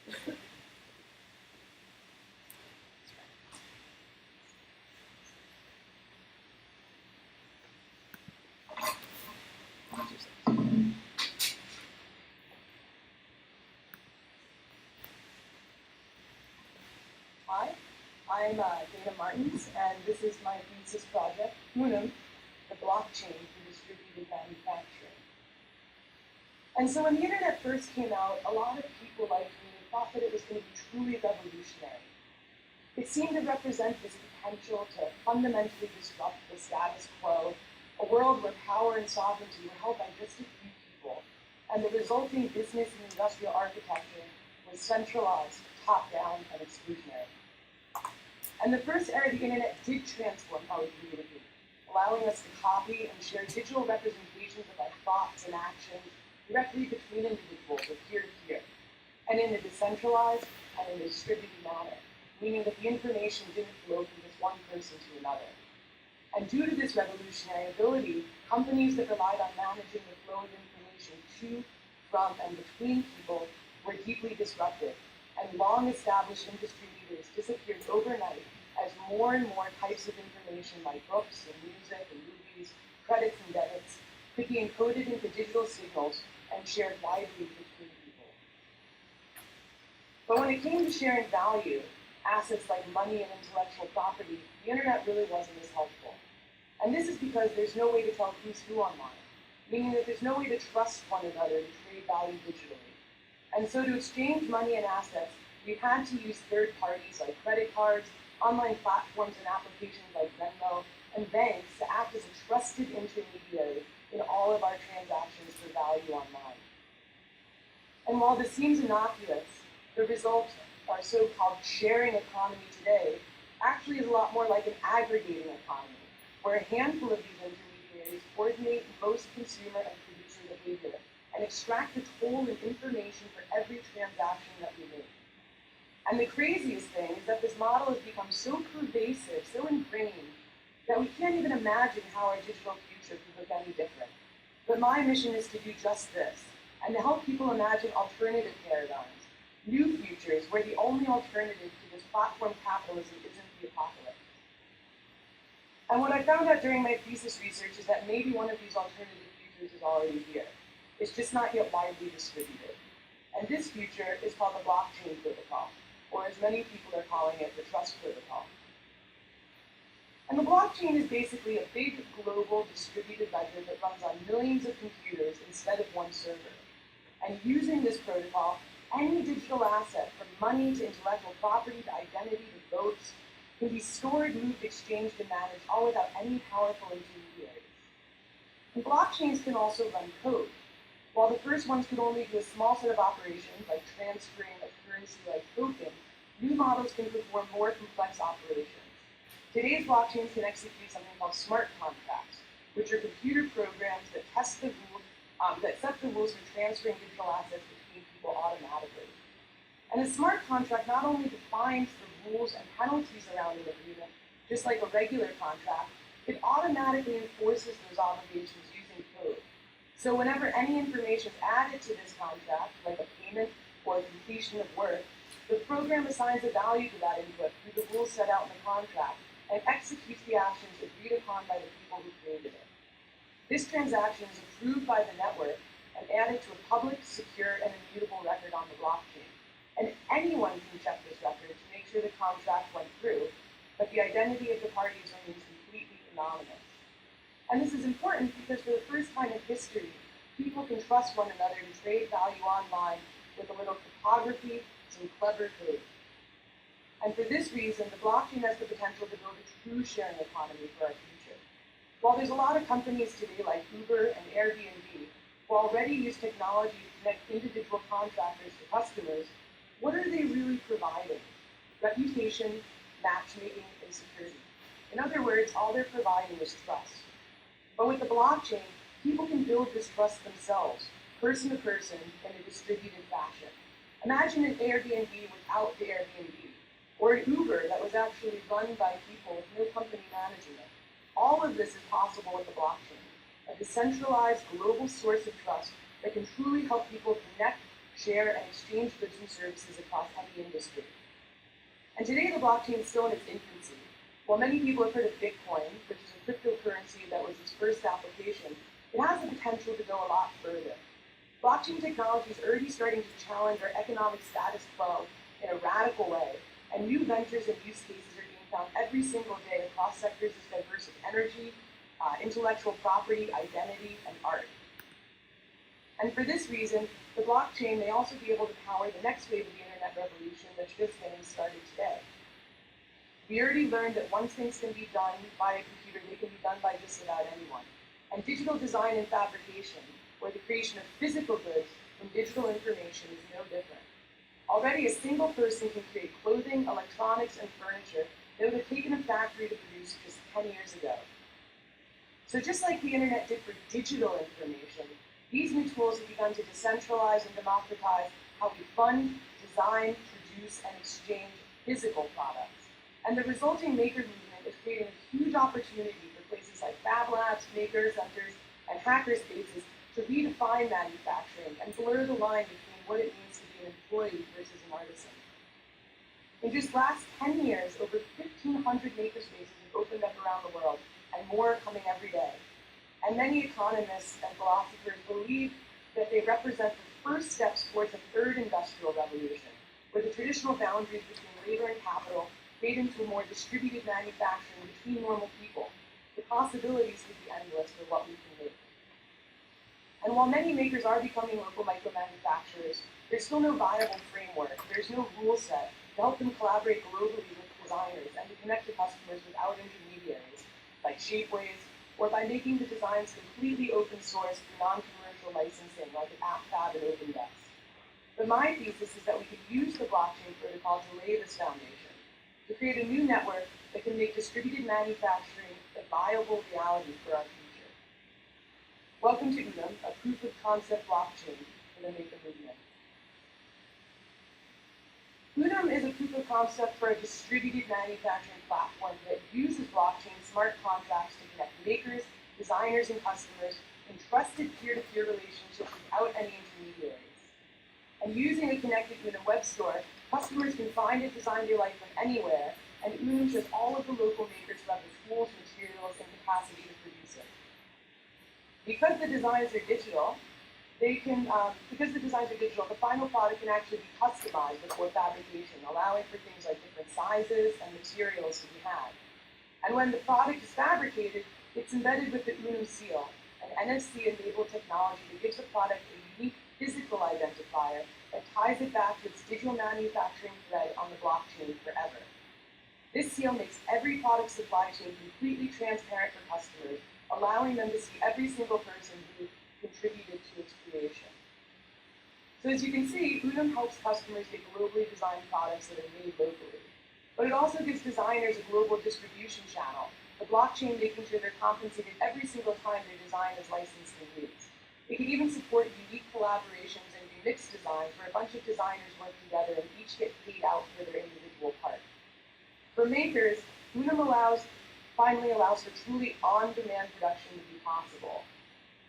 Hi, I'm Dana Martens, and this is my thesis project, Unum, the blockchain for distributed manufacturing. And so when the internet first came out, a lot of people like me thought that it was going to be truly revolutionary. It seemed to represent this potential to fundamentally disrupt the status quo, a world where power and sovereignty were held by just a few people, and the resulting business and industrial architecture was centralized, top-down, and exclusionary. And the first era of the internet did transform how we communicate, allowing us to copy and share digital representations of our thoughts and actions directly between individuals or peer-to-peer, and in a decentralized and in a distributed manner, meaning that the information didn't flow from just one person to another. And due to this revolutionary ability, companies that relied on managing the flow of information to, from, and between people were deeply disrupted, and long-established industry leaders disappeared overnight as more and more types of information like books and music and movies, credits and debits, could be encoded into digital signals and shared widely between people. But when it came to sharing value, assets like money and intellectual property, the internet really wasn't as helpful. And this is because there's no way to tell who's who online, meaning that there's no way to trust one another to trade value digitally. And so to exchange money and assets, we've had to use third parties like credit cards, online platforms and applications like Venmo, and banks to act as a trusted intermediary in all of our transactions for value online. And while this seems innocuous, the result, our so-called sharing economy today, actually is a lot more like an aggregating economy, where a handful of these intermediaries coordinate most consumer and producer behavior and extract the toll and information for every transaction that we make. And the craziest thing is that this model has become so pervasive, so ingrained, that we can't even imagine how our digital future could look any different. But my mission is to do just this, and to help people imagine alternative paradigms, new futures where the only alternative to this platform capitalism isn't the apocalypse. And what I found out during my thesis research is that maybe one of these alternative futures is already here. It's just not yet widely distributed. And this future is called the blockchain protocol, or as many people are calling it, the trust protocol. And the blockchain is basically a big global distributed ledger that runs on millions of computers instead of one server. And using this protocol, any digital asset, from money to intellectual property to identity to votes, can be stored, moved, exchanged, and managed, all without any powerful intermediaries. And blockchains can also run code. While the first ones could only do a small set of operations, like transferring a currency like token, new models can perform more complex operations. Today's blockchains can execute something called smart contracts, which are computer programs that test the rules, that set the rules for transferring digital assets between people automatically. And a smart contract not only defines the rules and penalties around an agreement, just like a regular contract, it automatically enforces those obligations using code. So whenever any information is added to this contract, like a payment or a completion of work, the program assigns a value to that input through the rules set out in the contract and executes the actions agreed upon by the people who created it. This transaction is approved by the network and added to a public, secure, and immutable record on the blockchain. And anyone can check this record to make sure the contract went through, but the identity of the parties remains completely anonymous. And this is important because for the first time in history, people can trust one another to trade value online with a little cryptography, some clever code. And for this reason, the blockchain has the potential to build a true sharing economy for our future. While there's a lot of companies today like Uber and Airbnb who already use technology to connect individual contractors to customers, what are they really providing? Reputation, matchmaking, and security. In other words, all they're providing is trust. But with the blockchain, people can build this trust themselves, person to person, in a distributed fashion. Imagine an Airbnb without the Airbnb, or an Uber that was actually run by people with no company managing it. All of this is possible with the blockchain, a decentralized global source of trust that can truly help people connect, share, and exchange goods and services across any industry. And today, the blockchain is still in its infancy. While many people have heard of Bitcoin, which is a cryptocurrency that was its first application, it has the potential to go a lot further. Blockchain technology is already starting to challenge our economic status quo in a radical way, and new ventures and use cases are being found every single day across sectors as diverse as energy, intellectual property, identity, and art. And for this reason, the blockchain may also be able to power the next wave of the internet revolution that's just getting started today. We already learned that once things can be done by a computer, they can be done by just about anyone. And digital design and fabrication, or the creation of physical goods from digital information, is no different. Already, a single person can create clothing, electronics, and furniture that would have taken a factory to produce just 10 years ago. So just like the internet did for digital information, these new tools have begun to decentralize and democratize how we fund, design, produce, and exchange physical products. And the resulting maker movement is creating a huge opportunity for places like Fab Labs, maker centers, and hacker spaces to redefine manufacturing and blur the line between what it means to be an employee versus an artisan. In just the last 10 years, over 1,500 makerspaces have opened up around the world, and more are coming every day. And many economists and philosophers believe that they represent the first steps towards a third industrial revolution, where the traditional boundaries between labor and capital fade into a more distributed manufacturing between normal people. The possibilities could be endless for what we can make. And while many makers are becoming local micro-manufacturers, there's still no viable framework. There's no rule set to help them collaborate globally with designers and to connect to customers without intermediaries, like Shapeways, or by making the designs completely open source through non-commercial licensing, like an mfadt and OpenDesk. But my thesis is that we could use the blockchain protocol to lay this foundation, to create a new network that can make distributed manufacturing a viable reality for our future. Welcome to Unum, a proof of concept blockchain for the maker movement. Unum is a proof of concept for a distributed manufacturing platform that uses blockchain smart contracts to connect makers, designers, and customers in trusted peer-to-peer relationships without any intermediaries. And using a connected Unum web store, customers can find and design their life from anywhere, and Unum shows all of the local makers who have the tools, materials, and capacity to produce it. Because the designs are digital, the final product can actually be customized before fabrication, allowing for things like different sizes and materials to be had. And when the product is fabricated, it's embedded with the Unum seal, an NFC-enabled technology that gives the product a unique physical identifier that ties it back to its digital manufacturing thread on the blockchain forever. This seal makes every product supply chain completely transparent for customers, allowing them to see every single person who contributed to its creation. So as you can see, Unum helps customers get globally designed products that are made locally. But it also gives designers a global distribution channel, the blockchain making sure they're compensated every single time their design is licensed and used. It can even support unique collaborations and remixed designs where a bunch of designers work together and each get paid out for their individual part. For makers, Unum finally allows for truly on-demand production to be possible.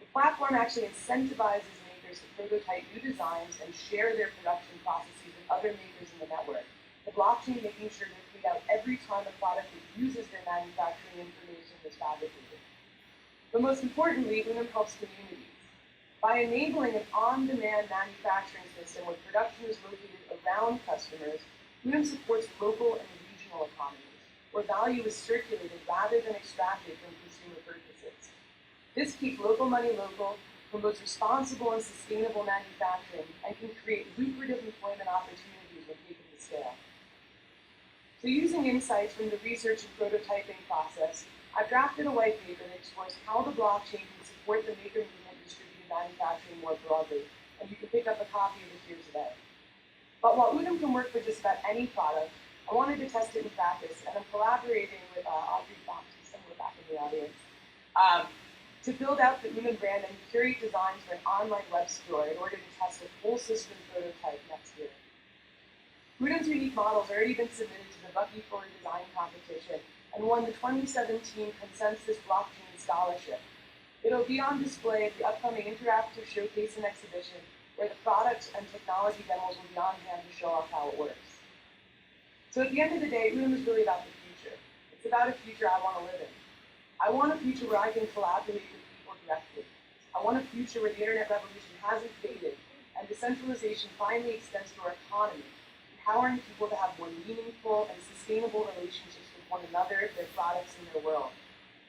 The platform actually incentivizes makers to prototype new designs and share their production processes with other makers in the network, the blockchain making sure they're paid out every time a product that uses their manufacturing information is fabricated. But most importantly, Unum helps communities. By enabling an on-demand manufacturing system where production is located around customers, Unum supports local and regional economies, where value is circulated rather than extracted from consumer purchases. This keeps local money local, promotes responsible and sustainable manufacturing, and can create lucrative employment opportunities when taken to scale. So using insights from the research and prototyping process, I've drafted a white paper that explores how the blockchain can support the maker movement distributed manufacturing more broadly, and you can pick up a copy of it here today. But while Unum can work for just about any product, I wanted to test it in practice, and I'm collaborating with Audrey Fox, somewhere back in the audience, to build out the Unum brand and curate designs for an online web store in order to test a full system prototype next year. Unum's unique models have already been submitted to the Bucky for Design competition and won the 2017 Consensus Blockchain Scholarship. It'll be on display at the upcoming interactive showcase and exhibition, where the product and technology demos will be on hand to show off how it works. So at the end of the day, Unum is really about the future. It's about a future I want to live in. I want a future where I can collaborate with people directly. I want a future where the internet revolution hasn't faded and decentralization finally extends to our economy, empowering people to have more meaningful and sustainable relationships with one another, their products, and their world.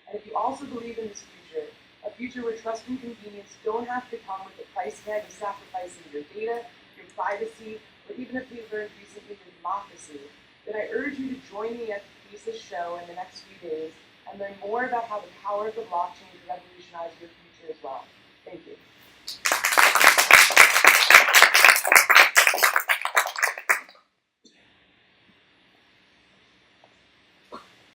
And if you also believe in this future, a future where trust and convenience don't have to come with the price tag of sacrificing your data, your privacy, or even if we've learned recently, your democracy, then I urge you to join me at the Thesis show in the next few days and learn more about how the power of the blockchain can revolutionize your future as well. Thank you.